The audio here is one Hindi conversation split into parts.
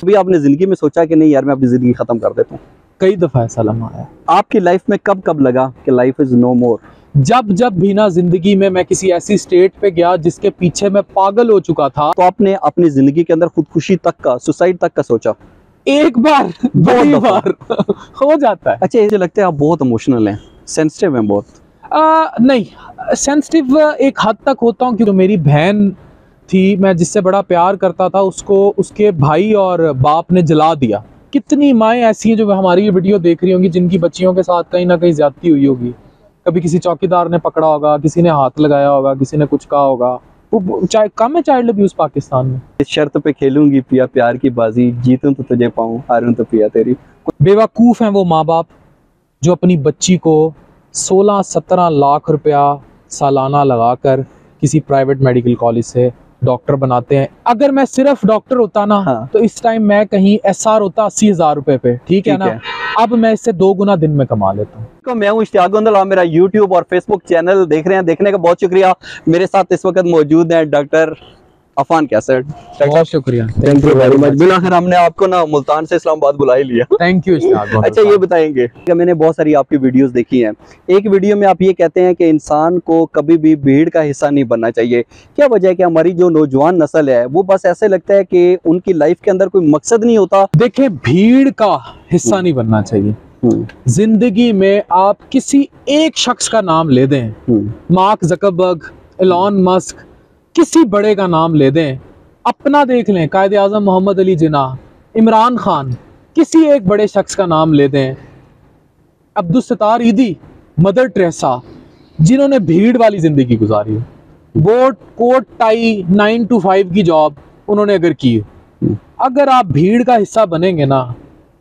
कभी आपने जिंदगी में सोचा कि नहीं यार मैं अपनी जिंदगी खत्म कर देता हूँ? कई दफा ऐसा लम्हा आया। आपकी लाइफ में कब कब लगा कि लाइफ इज नो मोर? जब जब भी ना जिंदगी में मैं किसी ऐसी स्टेट पे गया जिसके पीछे मैं पागल हो चुका था। तो आपने अपनी जिंदगी के अंदर खुदकुशी तक का, सुसाइड तक का सोचा? एक बार, बड़ी बार हो जाता है। अच्छा, ये लगता है आप बहुत इमोशनल हैं, सेंसिटिव हैं बहुत। नहीं, सेंसिटिव एक हद तक होता हूँ, क्योंकि मेरी बहन थी, मैं जिससे बड़ा प्यार करता था, उसको उसके भाई और बाप ने जला दिया। कितनी माएँ ऐसी हैं जो हमारी ये वीडियो देख रही होंगी, जिनकी बच्चियों के साथ कहीं ना कहीं ज्यादती हुई होगी। कभी किसी चौकीदार ने पकड़ा होगा, किसी ने हाथ लगाया होगा, किसी ने कुछ कहा होगा। वो कम है चाइल्ड अब्यूज पाकिस्तान में। इस शर्त पे खेलूंगी पिया प्यार की बाजी, जीतूं तो तुझे पाऊं, हारूं तो पिया तेरी। बेवकूफ़ हैं वो माँ बाप जो अपनी बच्ची को 16-17 लाख रुपया सालाना लगाकर किसी प्राइवेट मेडिकल कॉलेज से डॉक्टर बनाते हैं। अगर मैं सिर्फ डॉक्टर होता ना, हाँ। तो इस टाइम मैं कहीं SR होता 80,000 रुपए पे, ठीक है ना। अब मैं इससे 2 गुना दिन में कमा लेता हूँ। तो मैं हूं इश्तियाक गोंदल, आप मेरा यूट्यूब और फेसबुक चैनल देख रहे हैं। देखने का बहुत शुक्रिया। मेरे साथ इस वक्त मौजूद हैं डॉक्टर अफान कैसर। बहुत शुक्रिया, थैंक यू वेरी मच। बिलाखिर हमने आपको ना मुल्तान से इस्लामाबाद बुला ही लिया। Thank you Ishtiaq. अच्छा, ये बताएंगे कि मैंने बहुत सारी आपकी वीडियोस देखी हैं। एक वीडियो में आप ये कहते हैं कि इंसान को कभी भी भीड़ का हिस्सा नहीं बनना चाहिए। क्या वजह है कि हमारी जो नौजवान नस्ल है वो बस ऐसे लगता है कि उनकी लाइफ के अंदर कोई मकसद नहीं होता? देखें, भीड़ का हिस्सा नहीं बनना चाहिए। जिंदगी में आप किसी एक शख्स का नाम ले दें, मार्क ज़करबर्ग, एलॉन मस्क, किसी बड़े का नाम ले दें, अपना देख लें, कायदे आज़म मोहम्मद अली जिन्ना, इमरान खान, किसी एक बड़े शख्स का नाम ले दें, अब्दुल सत्तार ईदी, मदर टेरेसा, जिन्होंने भीड़ वाली जिंदगी गुजारी, वो कोट टाई 9 to 5 की जॉब उन्होंने अगर की, अगर आप भीड़ का हिस्सा बनेंगे ना,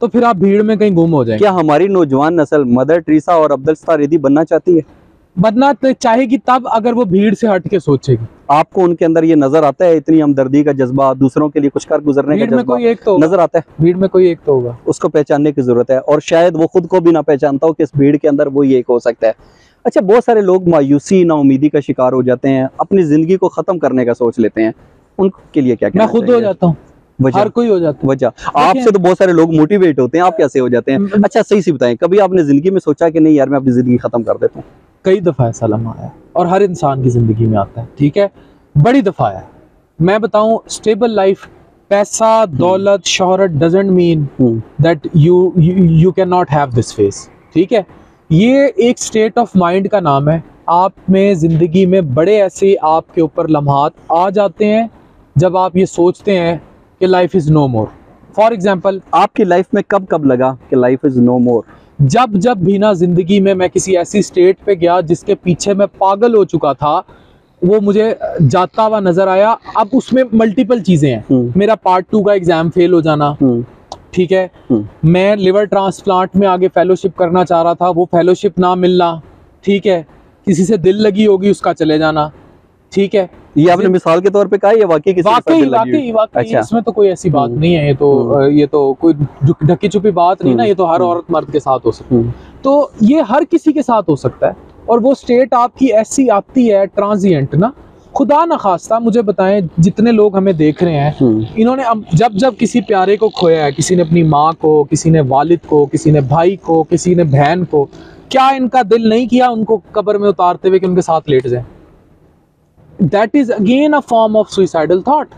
तो फिर आप भीड़ में कहीं गुम हो जाएंगे। क्या हमारी नौजवान नस्ल मदर टेरेसा और अब्दुल सत्तार ईदी बनना चाहती है? बनना तो चाहेगी तब अगर वो भीड़ से हट के सोचेगी। आपको उनके अंदर ये नजर आता है, इतनी हमदर्दी का जज्बा, दूसरों के लिए कुछ कर गुजरने का भीड़ में जज्बा कोई एक तो नजर आता है? भीड़ में कोई एक तो होगा। उसको पहचानने की जरूरत है, और शायद वो खुद को भी ना पहचानता हो कि इस भीड़ के अंदर वो ये एक हो सकता है। अच्छा, बहुत सारे लोग मायूसी, नाउमीदी का शिकार हो जाते हैं, अपनी जिंदगी को खत्म करने का सोच लेते हैं, उनके लिए क्या कहना मैं खुद चाहिए? हो जाता हूँ, हर कोई हो जाता है। वजह आपसे तो बहुत सारे लोग मोटिवेट होते हैं, आप कैसे हो जाते हैं? अच्छा, सही से बताएं, कभी आपने जिंदगी में सोचा कि नहीं यार मैं अपनी जिंदगी खत्म कर देता हूँ? कई दफा ऐसा लम्हा आया, और हर इंसान की जिंदगी में आता है, ठीक है, बड़ी दफा आया। मैं बताऊं, स्टेबल लाइफ, पैसा, दौलत, शोहरत doesn't mean that you can not have this face, ठीक है। ये एक स्टेट ऑफ माइंड का नाम है। आप में जिंदगी में बड़े ऐसे आपके ऊपर लम्हात आ जाते हैं जब आप ये सोचते हैं कि life is no more. For example, आपकी लाइफ में कब कब लगा कि लाइफ इज नो मोर? जब जब भी ना जिंदगी में मैं किसी ऐसी स्टेट पे गया जिसके पीछे मैं पागल हो चुका था, वो मुझे जाता हुआ नजर आया। अब उसमें मल्टीपल चीजें हैं। मेरा पार्ट 2 का एग्जाम फेल हो जाना, ठीक है, मैं लिवर ट्रांसप्लांट में आगे फेलोशिप करना चाह रहा था, वो फेलोशिप ना मिलना, ठीक है, किसी से दिल लगी होगी उसका चले जाना, ठीक है। ये आपने मिसाल के तौर पे कहा, ये वाकई किसी के साथ दिल लगी हुई? वाकई अच्छा। इसमें तो कोई ऐसी बात नहीं है। ये तो कोई ढकी छुपी बात नहीं ना, ये तो हर औरत मर्द के साथ हो सकती है। तो ये हर किसी के साथ हो सकता है, और वो स्टेट आपकी ऐसी आती है ट्रांजिएंट ना। खुदा न खास्ता मुझे बताएं, जितने लोग हमें देख रहे हैं, इन्होंने जब जब किसी प्यारे को खोया है, किसी ने अपनी माँ को, किसी ने वालिद को, किसी ने भाई को, किसी ने बहन को, क्या इनका दिल नहीं किया उनको कब्र में उतारते हुए कि उनके साथ लेट जाए? That is again a form of suicidal thought.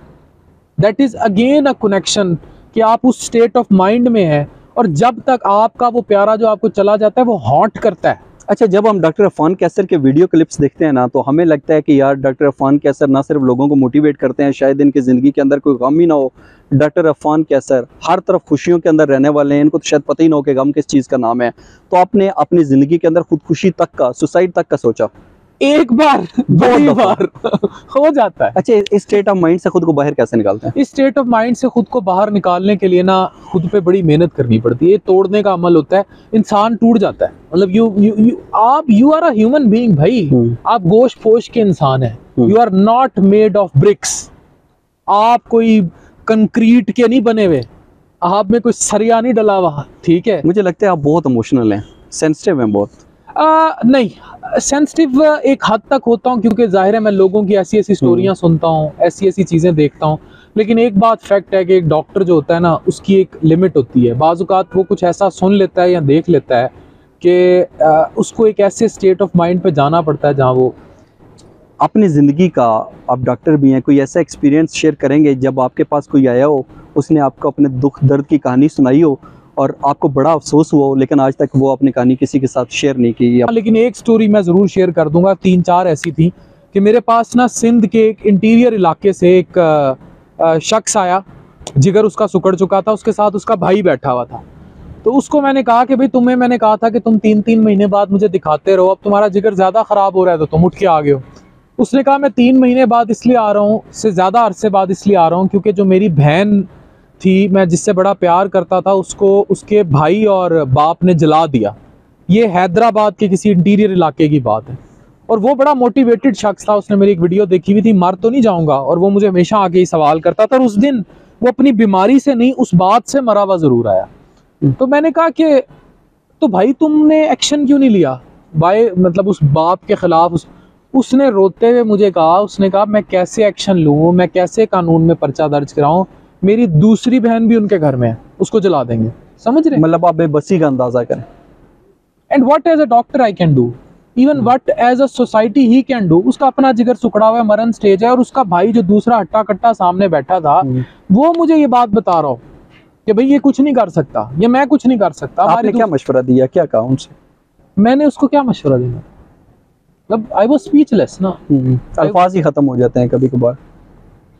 That is again a connection कि आप उस state of mind में हैं, और जब तक आपका वो प्यारा जो आपको चला जाता है वो हॉन्ट करता है। अच्छा, जब हम डॉक्टर अफान कैसर के वीडियो क्लिप्स देखते हैं ना, तो हमें लगता है कि यार डॉक्टर अफान कैसर ना सिर्फ लोगों को मोटिवेट करते हैं, शायद इनकी ज़िंदगी के अंदर कोई गम ही ना हो। डॉक्टर अफान कैसर हर तरफ खुशियों के अंदर रहने वाले हैं, इनको तो शायद पता ही ना हो कि गम किस चीज़ का नाम है। तो आपने अपनी ज़िंदगी के अंदर खुदकुशी तक का, सुसाइड तक का सोचा? एक बार, बड़ी बार हो जाता है। अच्छा, इस स्टेट ऑफ माइंड से खुद को बाहर कैसे निकालते हैं? इस स्टेट ऑफ माइंड से खुद को बाहर निकालने के लिए ना खुद पे बड़ी मेहनत करनी पड़ती है। तोड़ने का अमल होता है, इंसान टूट जाता है। मतलब you are a human being भाई, आप गोश्त पोश के इंसान हैं। You are not made of bricks. आप कोई कंक्रीट के नहीं बने हुए, आप में कोई सरिया नहीं डला हुआ, ठीक है। मुझे लगता है आप बहुत इमोशनल हैं, सेंसिटिव हैं बहुत। नहीं, सेंसिटिव एक हद तक होता हूँ, क्योंकि जाहिर है मैं लोगों की ऐसी ऐसी स्टोरियाँ सुनता हूँ, ऐसी ऐसी चीज़ें देखता हूँ। लेकिन एक बात फैक्ट है कि एक डॉक्टर जो होता है ना, उसकी एक लिमिट होती है। बाज़ औक़ात वो कुछ ऐसा सुन लेता है या देख लेता है कि उसको एक ऐसे स्टेट ऑफ माइंड पे जाना पड़ता है जहाँ वो अपनी ज़िंदगी का, आप डॉक्टर भी हैं, कोई ऐसा एक्सपीरियंस शेयर करेंगे जब आपके पास कोई आया हो, उसने आपको अपने दुख दर्द की कहानी सुनाई हो और आपको बड़ा अफसोस हुआ हो, लेकिन आज तक वो अपनी कहानी किसी के साथ शेयर नहीं की? लेकिन एक स्टोरी मैं ज़रूर शेयर कर दूंगा, 3-4 ऐसी थी कि मेरे पास ना सिंध के एक इंटीरियर इलाके से एक शख्स आया, जिगर उसका सुकड़ चुका था, उसके साथ उसका भाई बैठा हुआ था। तो उसको मैंने कहा कि भाई तुम्हें मैंने कहा था कि तुम 3-3 महीने बाद मुझे दिखाते रहो, अब तुम्हारा जिगर ज़्यादा ख़राब हो रहा है तो तुम उठ के आ गए हो। उसने कहा मैं 3 महीने बाद इसलिए आ रहा हूँ, से ज़्यादा अरसे बाद इसलिए आ रहा हूँ क्योंकि जो मेरी बहन थी, मैं जिससे बड़ा प्यार करता था, उसको उसके भाई और बाप ने जला दिया। ये हैदराबाद के किसी इंटीरियर इलाके की बात है। और वो बड़ा मोटिवेटेड शख्स था, उसने मेरी एक वीडियो देखी हुई थी, मर तो नहीं जाऊँगा, और वो मुझे हमेशा आके ही सवाल करता था। और उस दिन वो अपनी बीमारी से नहीं, उस बात से मरा हुआ ज़रूर आया। तो मैंने कहा कि तो भाई तुमने एक्शन क्यों नहीं लिया भाई, मतलब उस बाप के ख़िलाफ़? उसने रोते हुए मुझे कहा, उसने कहा मैं कैसे एक्शन लूँ, मैं कैसे कानून में पर्चा दर्ज कराऊँ, मेरी दूसरी बहन भी उनके घर में है, उसको जला देंगे। समझ रहे? मतलब आप बेबसी का अंदाज़ा करें। And what as a doctor I can do, even what as a society he can do. उसका अपना जिगर सुखड़ा हुआ है, मरण स्टेज है, और उसका भाई जो दूसरा हट्टा कट्टा सामने बैठा था, वो मुझे ये बात बता रहा हो कि भाई ये कुछ नहीं कर सकता, ये मैं कुछ नहीं कर सकता। आपने क्या मशवरा दिया, क्या कहा उनसे? मैंने उसको क्या मशवरा देना, मतलब आई वाज स्पीचलेस ना। अल्फाज ही खत्म हो जाते हैं कभी कभार।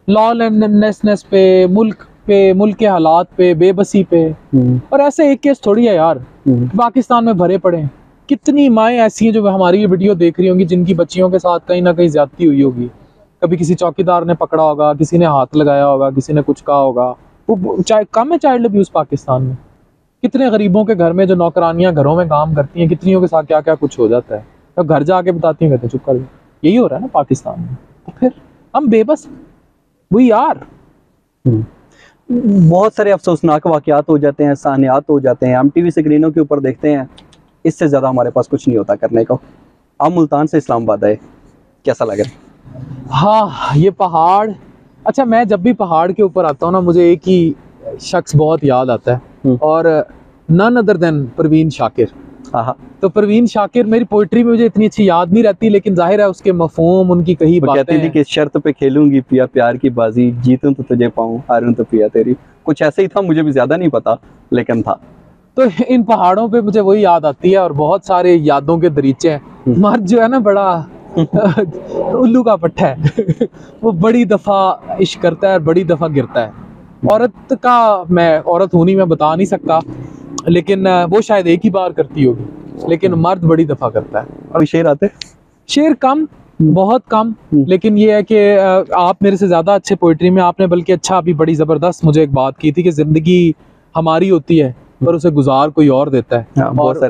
लॉलेसनेस पे, मुल्क के हालात पे, बेबसी पे। और ऐसे एक केस थोड़ी है यार, पाकिस्तान में भरे पड़े हैं। कितनी माएँ ऐसी हैं जो हमारी ये वीडियो देख रही होंगी, जिनकी बच्चियों के साथ कहीं ना कहीं ज्यादती हुई होगी। कभी किसी चौकीदार ने पकड़ा होगा, किसी ने हाथ लगाया होगा, किसी ने कुछ कहा होगा। वो कम है चाइल्ड अब्यूज पाकिस्तान में? कितने गरीबों के घर में जो नौकरानियां घरों में काम करती हैं, कितनियों के साथ क्या क्या कुछ हो जाता है, तो घर जाके बताती हैं, कहते चुप कर। यही हो रहा है ना पाकिस्तान में। तो फिर हम बेबस, वी आर। बहुत सारे अफसोसनाक वाक़यात हो जाते हैं, सानियात हो जाते हैं, हम टीवी स्क्रीनों के ऊपर देखते हैं, इससे ज़्यादा हमारे पास कुछ नहीं होता करने को। आप मुल्तान से इस्लामाबाद आए, कैसा लगा? हाँ, ये पहाड़, अच्छा मैं जब भी पहाड़ के ऊपर आता हूँ ना, मुझे एक ही शख्स बहुत याद आता है, और none other than Parveen Shakir. हाँ, तो परवीन शाकिर, मेरी पोइट्री में मुझे इतनी अच्छी याद नहीं रहती, लेकिन जाहिर है उसके मफहूम, उनकी कही बातें। कहती थी कि शर्त पे खेलूंगी पिया प्यार की बाजी, जीतूं तो तुझे पाऊं, हारूं तो पिया तेरी। कुछ ऐसे ही था, मुझे भी ज्यादा नहीं पता, लेकिन था। तो इन पहाड़ों पे मुझे वही याद आती है, और बहुत सारे यादों के दरीचे हैं। मर्द जो है ना, बड़ा उल्लू का पट्टा है। वो बड़ी दफ़ा इश्क करता है और बड़ी दफ़ा गिरता है। औरत का, मैं औरत हूँ नहीं, मैं बता नहीं सकता, लेकिन वो शायद एक ही बार करती होगी, लेकिन मर्द बड़ी दफ़ा करता है। अभी शेर आते? शेर कम, बहुत कम, लेकिन ये है कि आप मेरे से ज़्यादा अच्छे पोइट्री में, आपने बल्कि अच्छा अभी बड़ी ज़बरदस्त मुझे एक बात की थी कि ज़िंदगी हमारी होती है पर उसे गुजार कोई और देता है। बहुत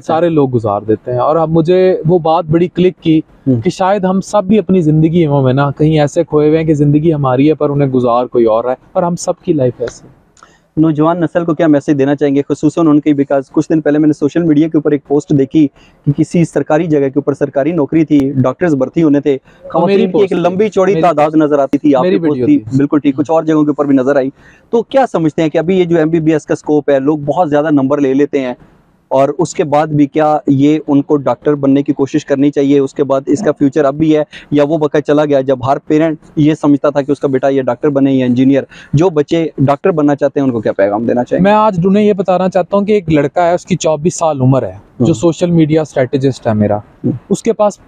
सारे लोग गुजार देते हैं। और अब मुझे वो बात बड़ी क्लिक की कि शायद हम सब भी अपनी ज़िंदगी में ना कहीं ऐसे खोए हुए हैं कि ज़िंदगी हमारी है पर उन्हें गुजार कोई और है, और हम सब की लाइफ ऐसे। नौजवान नस्ल को क्या मैसेज देना चाहेंगे, खुसूसन उनकी? बिकॉज कुछ दिन पहले मैंने सोशल मीडिया के ऊपर एक पोस्ट देखी कि किसी सरकारी जगह के ऊपर सरकारी नौकरी थी, डॉक्टर्स भर्ती होने थे, खवातीन की एक लंबी चौड़ी तादाद नजर आती थी। आपकी पोस्ट थी, बिल्कुल ठीक, कुछ और जगहों के ऊपर भी नजर आई। तो क्या समझते हैं कि अभी ये जो MBBS का स्कोप है, लोग बहुत ज्यादा नंबर ले लेते हैं, और उसके बाद भी क्या ये उनको डॉक्टर बनने की कोशिश करनी चाहिए? उसके बाद इसका फ्यूचर अब भी है या वो वक्त चला गया जब हर पेरेंट ये समझता था कि उसका बेटा ये डॉक्टर बने या इंजीनियर? जो बच्चे डॉक्टर बनना चाहते हैं उनको क्या पैगाम देना चाहिए? मैं आज उन्हें ये बताना चाहता हूँ कि एक लड़का है, उसकी 24 साल उम्र है, जो सोशल मीडिया स्ट्रेटेजिस्ट है मेरा, उसके पास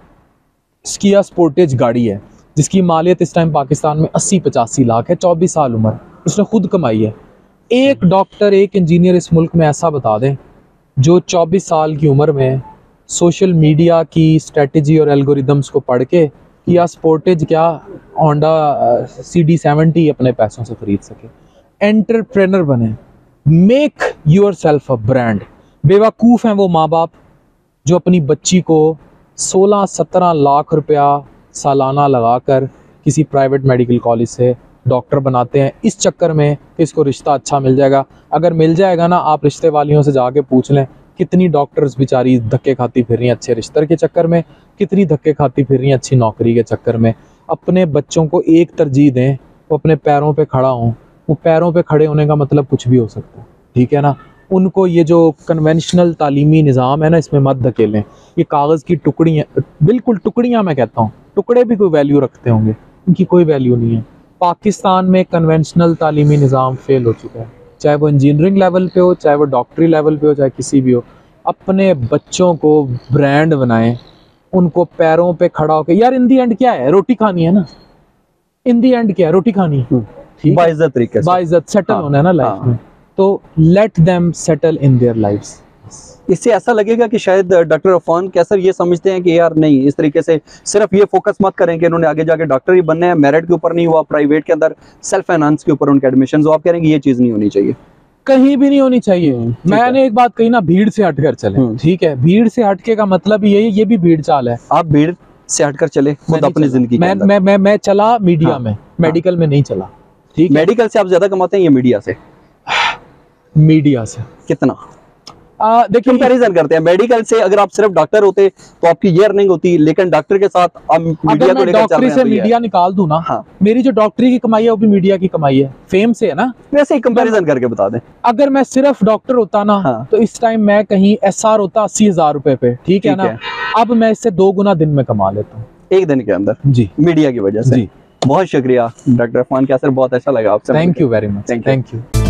किया स्पोर्टेज गाड़ी है जिसकी मालियत इस टाइम पाकिस्तान में 80-85 लाख है। 24 साल उम्र, उसने खुद कमाई है। एक डॉक्टर, एक इंजीनियर इस मुल्क में ऐसा बता दें जो 24 साल की उम्र में सोशल मीडिया की स्ट्रेटजी और एल्गोरिदम्स को पढ़ के या स्पोर्टेज क्या होंडा CD70 अपने पैसों से खरीद सके। एंटरप्रेनर बने, make your self a brand. बेवकूफ़ हैं वो माँ बाप जो अपनी बच्ची को 16-17 लाख रुपया सालाना लगाकर किसी प्राइवेट मेडिकल कॉलेज से डॉक्टर बनाते हैं, इस चक्कर में कि इसको रिश्ता अच्छा मिल जाएगा। अगर मिल जाएगा ना, आप रिश्ते वालियों से जाके पूछ लें, कितनी डॉक्टर्स बेचारी धक्के खाती फिर रही हैं अच्छे रिश्ते के चक्कर में, कितनी धक्के खाती फिर रही हैं अच्छी नौकरी के चक्कर में। अपने बच्चों को एक तरजीह दें, वो अपने पैरों पे खड़ा हों। वो पैरों पे खड़े होने का मतलब कुछ भी हो सकता है, ठीक है ना। उनको ये जो कन्वेंशनल तालीमी निज़ाम है ना, इसमें मत धकेलें। ये कागज़ की टुकड़ियाँ, बिल्कुल टुकड़ियाँ मैं कहता हूँ, टुकड़े भी कोई वैल्यू रखते होंगे, इनकी कोई वैल्यू नहीं है। पाकिस्तान में कन्वेंशनल तालीमी निज़ाम फेल हो चुका है, चाहे वो इंजीनियरिंग लेवल पे हो, चाहे वो डॉक्टरी लेवल पे हो, चाहे किसी भी हो। अपने बच्चों को ब्रांड बनाएं, उनको पैरों पे खड़ा होकर, यार इन दी एंड क्या है, रोटी खानी है ना। इन दी एंड क्या है, रोटी खानी है, ठीक है, बाइज्जत तरीके से, बाइज्जत सेटल होना है ना लाइफ में। तो let them settle in their lives. इससे ऐसा लगेगा कि शायद डॉक्टर इरफान कैसर ये समझते हैं कि यार नहीं, इस तरीके से सिर्फ ये फोकस मत करें कि इन्होंने आगे जाके डॉक्टर ही बनना है, मेरिट के ऊपर नहीं हुआ, प्राइवेट के अंदर सेल्फ फाइनेंस के ऊपर उनके एडमिशन, जो आप कह रहे हैं कि ये चीज नहीं होनी चाहिए, कहीं भी नहीं होनी चाहिए। मैंने एक बात कही ना, भीड़ से हटकर चले, ठीक है। भीड़ से हटके का मतलब ये भी भीड़ चाल है। आप भीड़ से हटकर चले खुद अपनी जिंदगी के अंदर। मैं चला मीडिया में, मेडिकल में नहीं चला, ठीक है। मेडिकल से आप ज्यादा कमाते हैं या मीडिया से? मीडिया से कितना? देखिए, कंपैरिजन करते हैं, मेडिकल से अगर आप सिर्फ डॉक्टर होते तो आपकी ये अर्निंग होती, लेकिन डॉक्टर के साथ आप मीडिया अगर को मैं लेकर चल डॉक्टरी रहे से हैं तो ये मीडिया निकाल दूं ना, हाँ। मेरी जो डॉक्टरी की कमाई है वो भी मीडिया की कमाई है, फेम से है ना। वैसे ही कंपैरिजन करके बता दें। अगर मैं सिर्फ डॉक्टर होता ना, हाँ। तो इस टाइम मैं कहीं SR होता 80,000 रुपए पे, ठीक है ना। अब मैं इससे 2 गुना दिन में कमा लेता हूँ, एक दिन के अंदर, जी, मीडिया की वजह से। जी। बहुत शुक्रिया डॉक्टर इरफान कैसर, बहुत अच्छा लगा आपसे। Thank you very much, thank you.